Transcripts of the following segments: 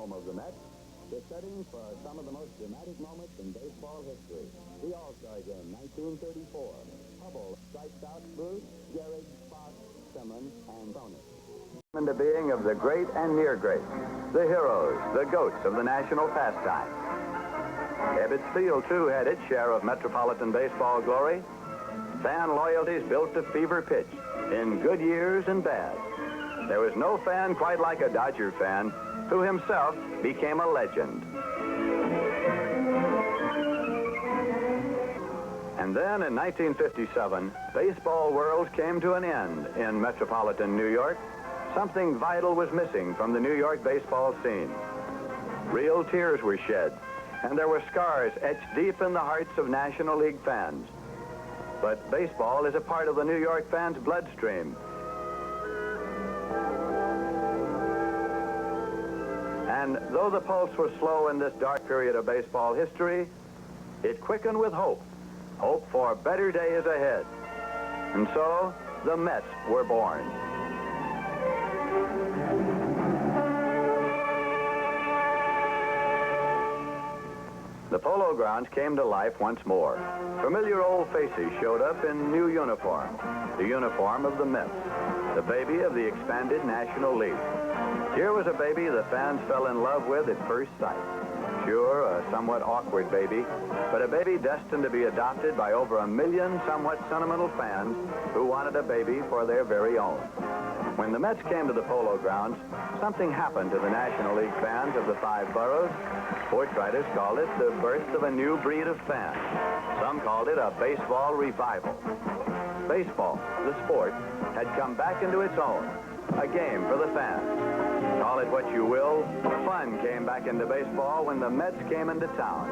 home of the Mets, the setting for some of the most dramatic moments in baseball history. The All-Star Game, 1934. Hubble strikes out Bruce, Gehrig, Fox, Simmons, and Bonus. Into being of the great and near great, the heroes, the goats of the national pastime. Ebbets Field, too, had its share of metropolitan baseball glory. Fan loyalties built to fever pitch in good years and bad. There was no fan quite like a Dodger fan who himself became a legend. And then in 1957, baseball world came to an end in metropolitan New York. Something vital was missing from the New York baseball scene. Real tears were shed, and there were scars etched deep in the hearts of National League fans. But baseball is a part of the New York fans' bloodstream. And though the pulse was slow in this dark period of baseball history, it quickened with hope. Hope for better days ahead. And so, the Mets were born. The Polo Grounds came to life once more. Familiar old faces showed up in new uniform, the uniform of the Mets, the baby of the expanded National League. Here was a baby the fans fell in love with at first sight. Sure, a somewhat awkward baby, but a baby destined to be adopted by over 1 million somewhat sentimental fans who wanted a baby for their very own. When the Mets came to the Polo Grounds, something happened to the National League fans of the 5 boroughs. Sports writers called it the birth of a new breed of fans. Some called it a baseball revival. Baseball, the sport, had come back into its own, a game for the fans. Call it what you will, fun came back into baseball when the Mets came into town.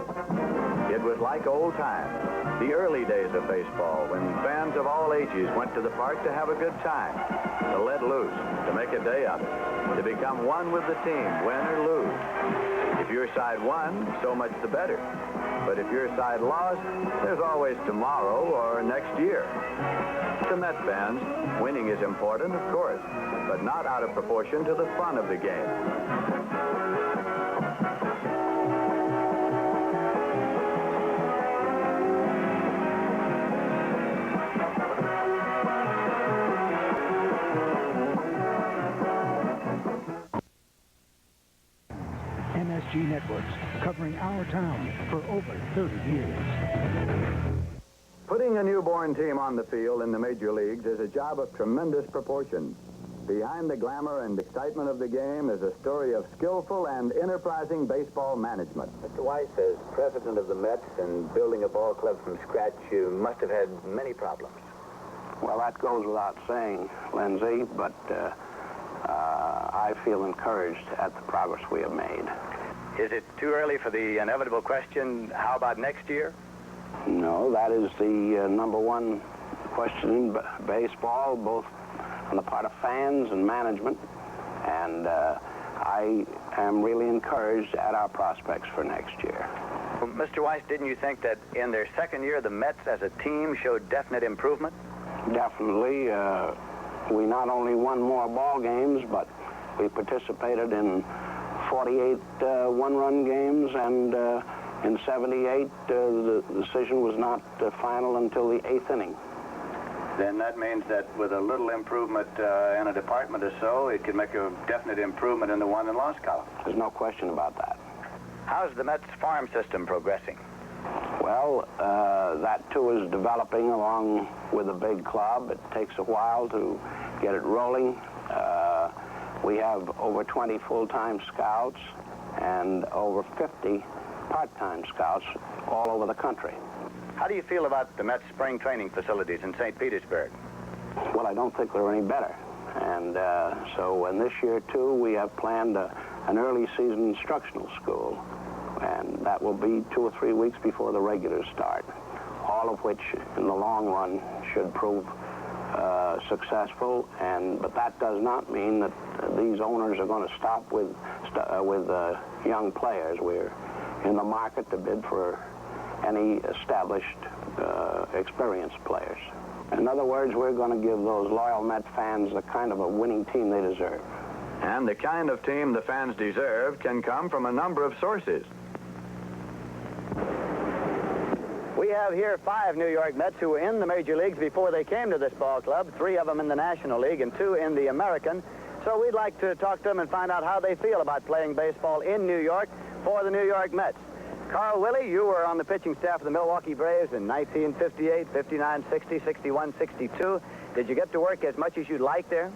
It was like old times, the early days of baseball, when fans of all ages went to the park to have a good time, to let loose, to make a day of it, to become one with the team, win or lose. If your side won, so much the better. But if your side lost, there's always tomorrow or next year. To Met fans, winning is important, of course, but not out of proportion to the fun of the game. MSG Networks, covering our town for over 30 years. Putting a newborn team on the field in the major leagues is a job of tremendous proportions. Behind the glamour and excitement of the game is a story of skillful and enterprising baseball management. Mr. Weiss, as president of the Mets and building a ball club from scratch, you must have had many problems. Well, that goes without saying, Lindsay, but I feel encouraged at the progress we have made. Is it too early for the inevitable question, how about next year? No, that is the number one question in baseball, both on the part of fans and management. And I am really encouraged at our prospects for next year. Well, Mr. Weiss, didn't you think that in their second year, the Mets as a team showed definite improvement? Definitely. We not only won more ball games, but we participated in 48 one-run games, and in 78, the decision was not final until the 8th inning. Then that means that with a little improvement in a department or so, it could make a definite improvement in the won and loss column. There's no question about that. How's the Mets farm system progressing? Well, that too is developing along with a big club. It takes a while to get it rolling. We have over 20 full-time scouts and over 50 part-time scouts all over the country. How do you feel about the Mets spring training facilities in St. Petersburg? Well, I don't think they're any better. And so in this year, too, we have planned an early season instructional school. And that will be 2 or 3 weeks before the regulars start, all of which in the long run should prove successful. But that does not mean that these owners are going to stop with young players. We're in the market to bid for any established, experienced players. In other words, we're going to give those loyal Met fans the kind of a winning team they deserve. And the kind of team the fans deserve can come from a number of sources. We have here 5 New York Mets who were in the major leagues before they came to this ball club, 3 of them in the National League and 2 in the American. So we'd like to talk to them and find out how they feel about playing baseball in New York for the New York Mets. Carl Willie, you were on the pitching staff of the Milwaukee Braves in 1958, 59, 60, 61, 62. Did you get to work as much as you'd like there?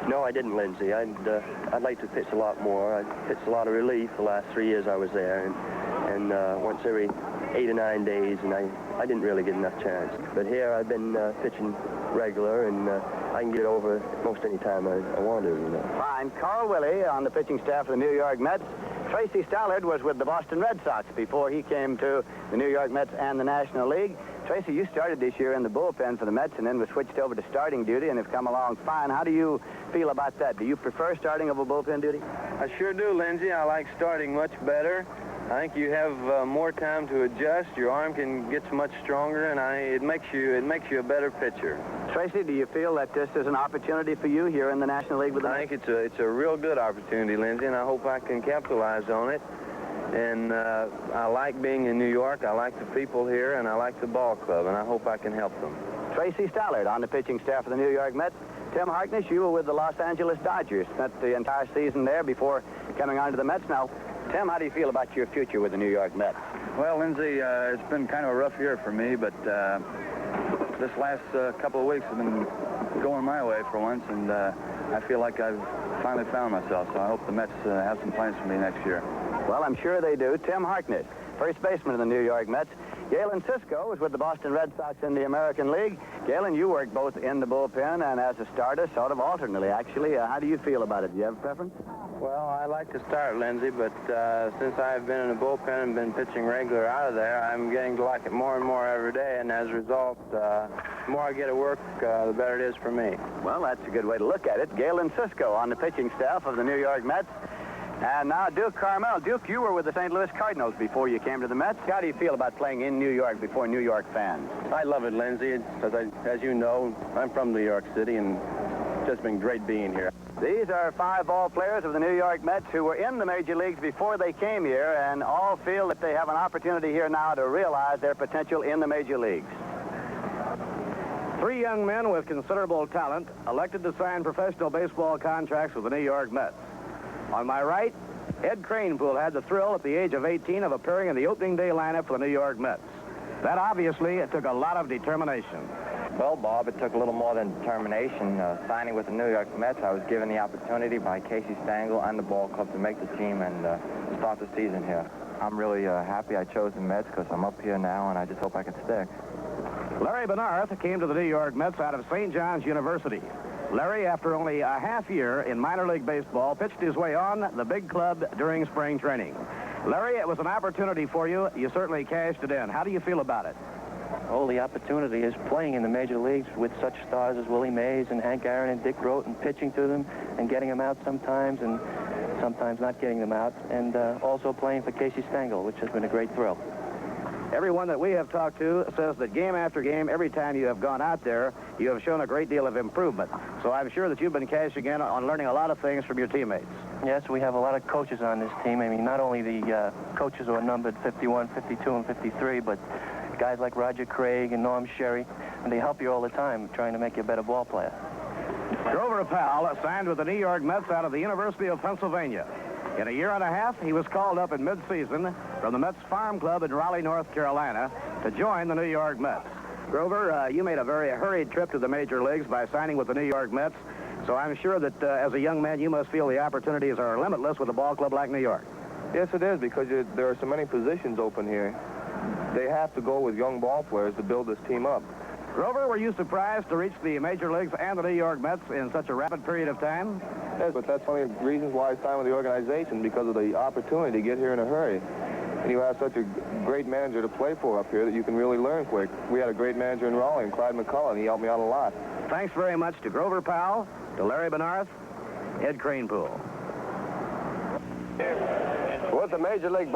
No, I didn't, Lindsay. I'd like to pitch a lot more. I pitched a lot of relief the last 3 years I was there, and once every 8 or 9 days, and I didn't really get enough chance. But here I've been pitching regular, and I can get over most any time I want to, you know. Fine. Carl Willie on the pitching staff of the New York Mets. Tracy Stallard was with the Boston Red Sox before he came to the New York Mets and the National League. Tracy, you started this year in the bullpen for the Mets and then was switched over to starting duty and have come along fine. How do you feel about that? Do you prefer starting over bullpen duty? I sure do, Lindsay. I like starting much better. I think you have more time to adjust. Your arm can get much stronger, and it makes you a better pitcher. Tracy, do you feel that this is an opportunity for you here in the National League with the I think it's a real good opportunity, Lindsay, and I hope I can capitalize on it. And I like being in New York. I like the people here, and I like the ball club, and I hope I can help them. Tracy Stallard on the pitching staff of the New York Mets. Tim Harkness, you were with the Los Angeles Dodgers. Spent the entire season there before coming on to the Mets. Now, Tim, how do you feel about your future with the New York Mets? Well, Lindsay, it's been kind of a rough year for me, but this last couple of weeks have been going my way for once, and I feel like I've finally found myself, so I hope the Mets have some plans for me next year. Well, I'm sure they do. Tim Harkness, first baseman of the New York Mets. Galen Cisco was with the Boston Red Sox in the American League. Galen, you worked both in the bullpen and as a starter, sort of alternately, actually. How do you feel about it? Do you have a preference? Well, I like to start, Lindsay, but since I've been in the bullpen and been pitching regular out of there, I'm getting to like it more and more every day, and as a result, the more I get to work, the better it is for me. Well, that's a good way to look at it. Galen Cisco on the pitching staff of the New York Mets. And now Duke Carmel. Duke, you were with the St. Louis Cardinals before you came to the Mets. How do you feel about playing in New York before New York fans? I love it, Lindsay. As you know, I'm from New York City, and it's just been great being here. These are 5 ball players of the New York Mets who were in the major leagues before they came here, and all feel that they have an opportunity here now to realize their potential in the major leagues. 3 young men with considerable talent elected to sign professional baseball contracts with the New York Mets. On my right, Ed Kranepool had the thrill at the age of 18 of appearing in the opening day lineup for the New York Mets. That obviously took a lot of determination. Well, Bob, it took a little more than determination. Signing with the New York Mets, I was given the opportunity by Casey Stengel and the ball club to make the team and start the season here. I'm really happy I chose the Mets because I'm up here now, and I just hope I can stick. Larry Benarth came to the New York Mets out of St. John's University. Larry, after only a half year in minor league baseball, pitched his way on the big club during spring training. Larry, it was an opportunity for you. You certainly cashed it in. How do you feel about it? Oh, the opportunity is playing in the major leagues with such stars as Willie Mays and Hank Aaron and Dick Groat, and pitching to them and getting them out sometimes and sometimes not getting them out, and also playing for Casey Stengel, which has been a great thrill. Everyone that we have talked to says that game after game, every time you have gone out there, you have shown a great deal of improvement. So I'm sure that you've been cashing in on learning a lot of things from your teammates. Yes, we have a lot of coaches on this team. I mean, not only the coaches who are numbered 51, 52, and 53, but guys like Roger Craig and Norm Sherry, and they help you all the time trying to make you a better ball player. Grover Powell signed with the New York Mets out of the University of Pennsylvania. In a year and a half, he was called up in mid-season from the Mets Farm Club in Raleigh, North Carolina, to join the New York Mets. Grover, you made a very hurried trip to the major leagues by signing with the New York Mets, so I'm sure that as a young man, you must feel the opportunities are limitless with a ball club like New York. Yes, it is, because there are so many positions open here. They have to go with young ball players to build this team up. Grover, were you surprised to reach the major leagues and the New York Mets in such a rapid period of time? Yes, but that's one of the reasons why I signed with the organization, because of the opportunity to get here in a hurry. And you have such a great manager to play for up here that you can really learn quick. We had a great manager in Raleigh, Clyde McCullough. He helped me out a lot. Thanks very much to Grover Powell, to Larry Benarth, Ed Kranepool. With the Major League